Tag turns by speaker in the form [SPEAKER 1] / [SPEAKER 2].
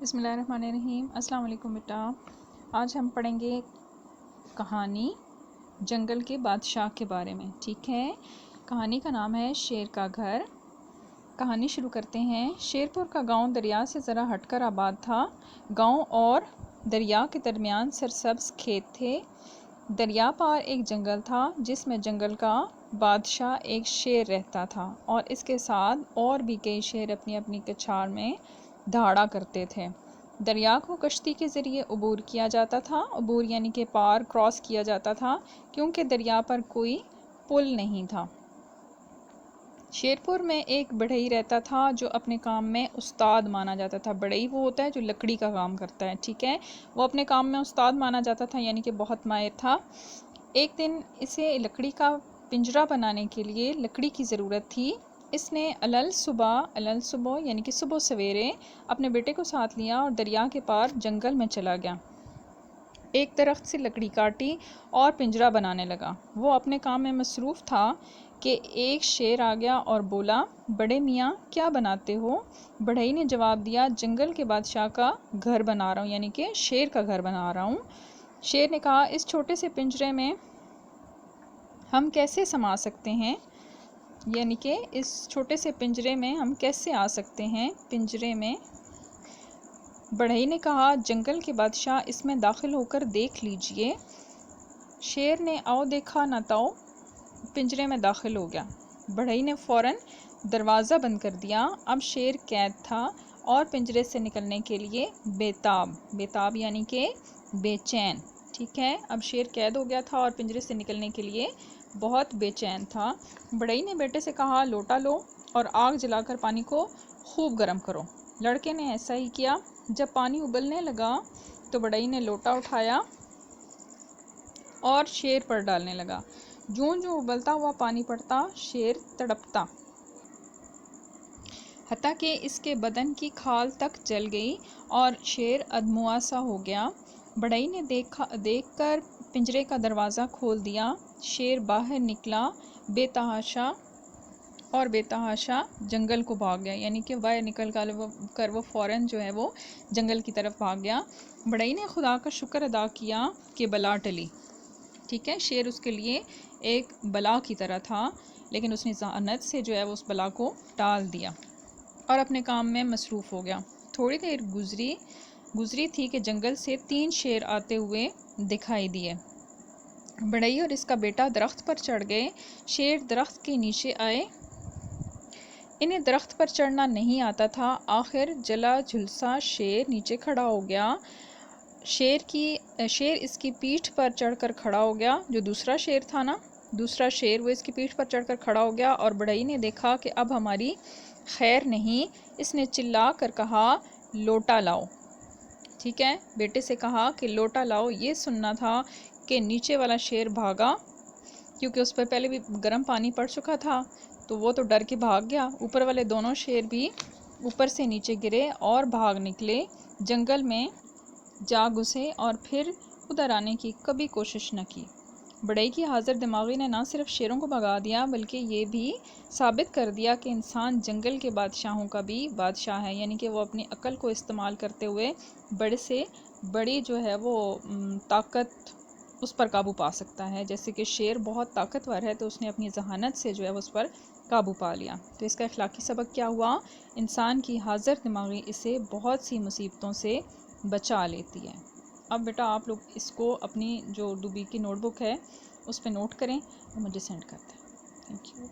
[SPEAKER 1] بسم اللہ الرحمن الرحیم۔ السلام علیکم بیٹا، آج ہم پڑھیں گے کہانی جنگل کے بادشاہ کے بارے میں، ٹھیک ہے۔ کہانی کا نام ہے شیر کا گھر۔ کہانی شروع کرتے ہیں۔ شیرپور کا گاؤں دریا سے ذرا ہٹ کر آباد تھا۔ گاؤں اور دریا کے درمیان سرسبز کھیت تھے۔ دریا پار ایک جنگل تھا جس میں جنگل کا بادشاہ ایک شیر رہتا تھا، اور اس کے ساتھ اور بھی کئی شیر اپنی اپنی کچھار میں دھاڑا کرتے تھے۔ دریا کو کشتی کے ذریعے عبور کیا جاتا تھا، عبور یعنی کہ پار کراس کیا جاتا تھا، کیونکہ دریا پر کوئی پل نہیں تھا۔ شیرپور میں ایک بڑھئی رہتا تھا جو اپنے کام میں استاد مانا جاتا تھا۔ بڑھئی وہ ہوتا ہے جو لکڑی کا کام کرتا ہے، ٹھیک ہے۔ وہ اپنے کام میں استاد مانا جاتا تھا، یعنی کہ بہت ماہر تھا۔ ایک دن اسے لکڑی کا پنجرہ بنانے کے لیے لکڑی کی ضرورت تھی۔ اس نے علل صبح یعنی کہ صبح سویرے اپنے بیٹے کو ساتھ لیا اور دریا کے پار جنگل میں چلا گیا۔ ایک درخت سے لکڑی کاٹی اور پنجرہ بنانے لگا۔ وہ اپنے کام میں مصروف تھا کہ ایک شیر آ گیا اور بولا، بڑے میاں کیا بناتے ہو؟ بڑھئی نے جواب دیا، جنگل کے بادشاہ کا گھر بنا رہا ہوں، یعنی کہ شیر کا گھر بنا رہا ہوں۔ شیر نے کہا، اس چھوٹے سے پنجرے میں ہم کیسے سما سکتے ہیں؟ یعنی کہ اس چھوٹے سے پنجرے میں ہم کیسے آ سکتے ہیں؟ پنجرے میں بڑھئی نے کہا، جنگل کے بادشاہ اس میں داخل ہو کر دیکھ لیجئے۔ شیر نے آؤ دیکھا نہ تاؤ پنجرے میں داخل ہو گیا۔ بڑھئی نے فوراً دروازہ بند کر دیا۔ اب شیر قید تھا اور پنجرے سے نکلنے کے لیے بے تاب یعنی کہ بے چین، ٹھیک ہے۔ اب شیر قید ہو گیا تھا اور پنجرے سے نکلنے کے لیے بہت بے چین تھا۔ بڑھئی نے بیٹے سے کہا، لوٹا لو اور آگ جلا کر پانی کو خوب گرم کرو۔ لڑکے نے ایسا ہی کیا۔ جب پانی ابلنے لگا تو بڑھئی نے لوٹا اٹھایا اور شیر پر ڈالنے لگا۔ جوں جوں ابلتا ہوا پانی پڑتا، شیر تڑپتا، حتیٰ کہ اس کے بدن کی کھال تک جل گئی اور شیر ادموا سا ہو گیا۔ بڑھئی نے دیکھ کر پنجرے کا دروازہ کھول دیا۔ شیر باہر نکلا بے تحاشا جنگل کو بھاگ گیا، یعنی کہ باہر نکل کر وہ فوراً جو ہے وہ جنگل کی طرف بھاگ گیا۔ بڑھئی نے خدا کا شکر ادا کیا کہ بلا ٹلی، ٹھیک ہے۔ شیر اس کے لیے ایک بلا کی طرح تھا، لیکن اس نے ذہانت سے جو ہے وہ اس بلا کو ٹال دیا اور اپنے کام میں مصروف ہو گیا۔ تھوڑی دیر گزری تھی کہ جنگل سے 3 شیر آتے ہوئے دکھائی دیے۔ بڑھئی اور اس کا بیٹا درخت پر چڑھ گئے۔ شیر درخت کے نیچے آئے۔ انہیں درخت پر چڑھنا نہیں آتا تھا۔ آخر جلا جھلسا شیر نیچے کھڑا ہو گیا۔ شیر اس کی پیٹھ پر چڑھ کر کھڑا ہو گیا، جو دوسرا شیر تھا نا، دوسرا شیر وہ اس کی پیٹھ پر چڑھ کر کھڑا ہو گیا، اور بڑھئی نے دیکھا کہ اب ہماری خیر نہیں۔ اس نے چلا کر کہا، لوٹا لاؤ، ٹھیک ہے۔ بیٹے سے کہا کہ لوٹا لاؤ۔ یہ سننا تھا کہ نیچے والا شیر بھاگا، کیونکہ اس پر پہلے بھی گرم پانی پڑ چکا تھا، تو وہ تو ڈر کے بھاگ گیا۔ اوپر والے دونوں شیر بھی اوپر سے نیچے گرے اور بھاگ نکلے، جنگل میں جا گھسے اور پھر ادھر آنے کی کبھی کوشش نہ کی۔ بڑھئی کی حاضر دماغی نے نہ صرف شیروں کو بھگا دیا، بلکہ یہ بھی ثابت کر دیا کہ انسان جنگل کے بادشاہوں کا بھی بادشاہ ہے، یعنی کہ وہ اپنی عقل کو استعمال کرتے ہوئے بڑے سے بڑی جو ہے وہ طاقت اس پر قابو پا سکتا ہے۔ جیسے کہ شیر بہت طاقتور ہے، تو اس نے اپنی ذہانت سے جو ہے اس پر قابو پا لیا۔ تو اس کا اخلاقی سبق کیا ہوا؟ انسان کی حاضر دماغی اسے بہت سی مصیبتوں سے بچا لیتی ہے۔ اب بیٹا آپ لوگ اس کو اپنی جو اردو بی کی نوٹ بک ہے اس پہ نوٹ کریں اور مجھے سینڈ کر دیں۔ Thank you.